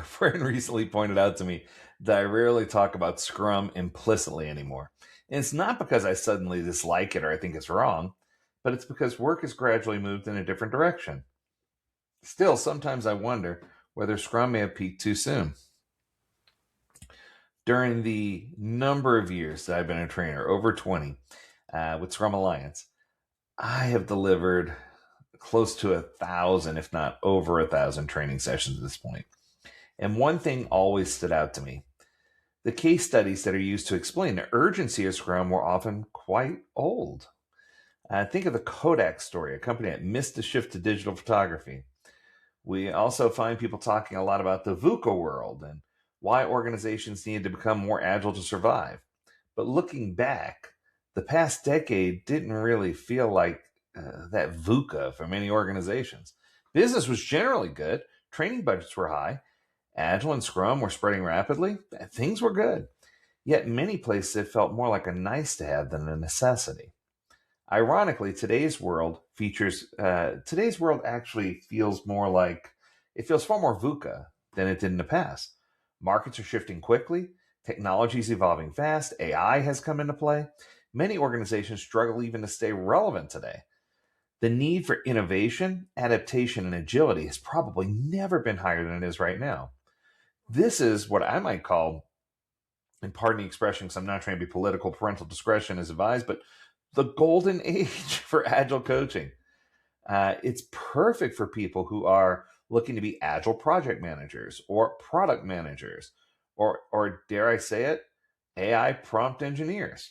A friend recently pointed out to me that I rarely talk about Scrum implicitly anymore. And it's not because I suddenly dislike it or I think it's wrong, but it's because work has gradually moved in a different direction. Still, sometimes I wonder whether Scrum may have peaked too soon. During the number of years that I've been a trainer, over 20, with Scrum Alliance, I have delivered close to 1,000, if not over 1,000 training sessions at this point. And one thing always stood out to me. The case studies that are used to explain the urgency of Scrum were often quite old. Think of the Kodak story, a company that missed the shift to digital photography. We also find people talking a lot about the VUCA world and why organizations needed to become more agile to survive. But looking back, the past decade didn't really feel like that VUCA for many organizations. Business was generally good, training budgets were high, Agile and Scrum were spreading rapidly, things were good. Yet in many places it felt more like a nice to have than a necessity. Ironically, today's world actually feels more like it feels far more VUCA than it did in the past. Markets are shifting quickly, technology is evolving fast, AI has come into play. Many organizations struggle even to stay relevant today. The need for innovation, adaptation, and agility has probably never been higher than it is right now. This is what I might call, and pardon the expression because I'm not trying to be political, parental discretion is advised, but the golden age for agile coaching. It's perfect for people who are looking to be agile project managers or product managers, or dare I say it, AI prompt engineers.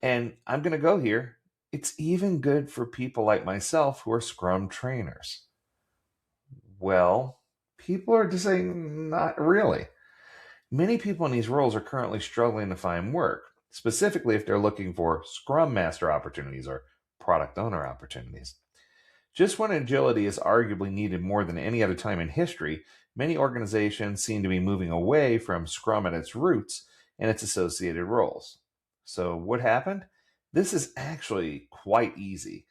And I'm going to go here. It's even good for people like myself who are Scrum trainers. Well, people are just saying not really. Many people in these roles are currently struggling to find work, specifically if they're looking for Scrum Master opportunities or product owner opportunities. Just when agility is arguably needed more than any other time in history, many organizations seem to be moving away from Scrum at its roots and its associated roles. So, what happened? This is actually quite easy.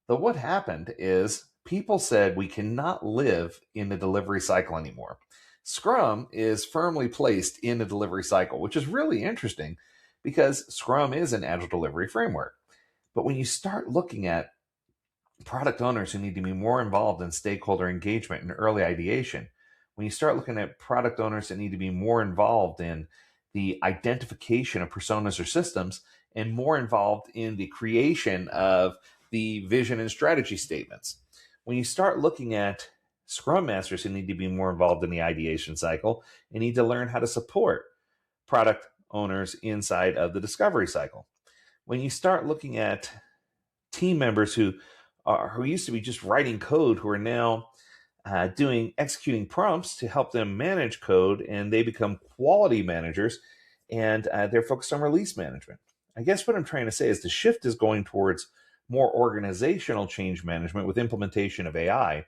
The what happened is people said we cannot live in the delivery cycle anymore. Scrum is firmly placed in the delivery cycle, which is really interesting because Scrum is an agile delivery framework. But when you start looking at product owners who need to be more involved in stakeholder engagement and early ideation, when you start looking at product owners that need to be more involved in the identification of personas or systems and more involved in the creation of the vision and strategy statements, when you start looking at Scrum Masters who need to be more involved in the ideation cycle and need to learn how to support product owners inside of the discovery cycle, when you start looking at team members who used to be just writing code who are now executing prompts to help them manage code, and they become quality managers, and they're focused on release management. I guess what I'm trying to say is the shift is going towards more organizational change management with implementation of AI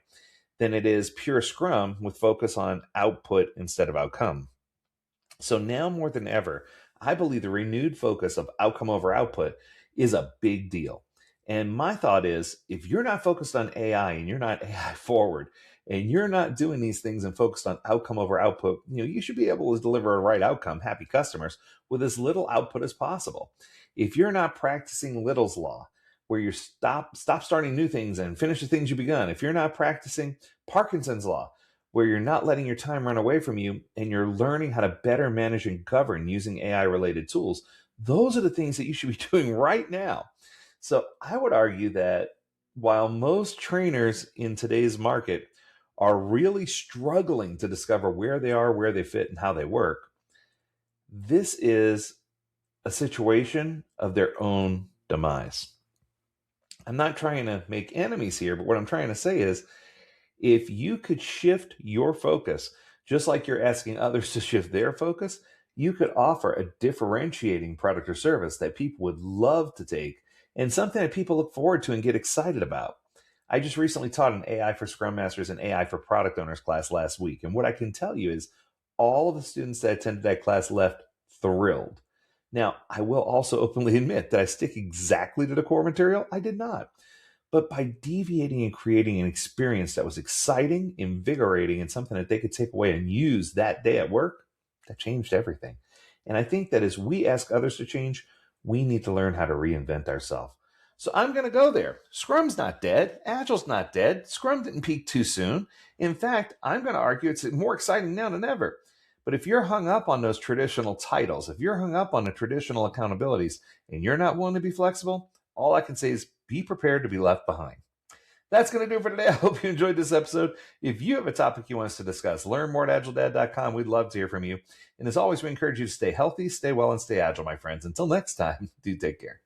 than it is pure Scrum with focus on output instead of outcome. So now more than ever, I believe the renewed focus of outcome over output is a big deal. And my thought is if you're not focused on AI and you're not AI forward and you're not doing these things and focused on outcome over output, you should be able to deliver a right outcome, happy customers, with as little output as possible. If you're not practicing Little's Law, where you stop starting new things and finish the things you've begun, if you're not practicing Parkinson's Law, where you're not letting your time run away from you and you're learning how to better manage and govern using AI related tools, those are the things that you should be doing right now. So I would argue that while most trainers in today's market are really struggling to discover where they are, where they fit, and how they work, this is a situation of their own demise. I'm not trying to make enemies here, but what I'm trying to say is if you could shift your focus, just like you're asking others to shift their focus, you could offer a differentiating product or service that people would love to take and something that people look forward to and get excited about. I just recently taught an AI for Scrum Masters and AI for Product Owners class last week. And what I can tell you is all of the students that attended that class left thrilled. Now, I will also openly admit that I stick exactly to the core material. I did not. But by deviating and creating an experience that was exciting, invigorating, and something that they could take away and use that day at work, that changed everything. And I think that as we ask others to change, we need to learn how to reinvent ourselves. So I'm going to go there. Scrum's not dead. Agile's not dead. Scrum didn't peak too soon. In fact, I'm going to argue it's more exciting now than ever. But if you're hung up on those traditional titles, if you're hung up on the traditional accountabilities, and you're not willing to be flexible, all I can say is be prepared to be left behind. That's going to do it for today. I hope you enjoyed this episode. If you have a topic you want us to discuss, learn more at AgileDad.com. We'd love to hear from you. And as always, we encourage you to stay healthy, stay well, and stay agile, my friends. Until next time, do take care.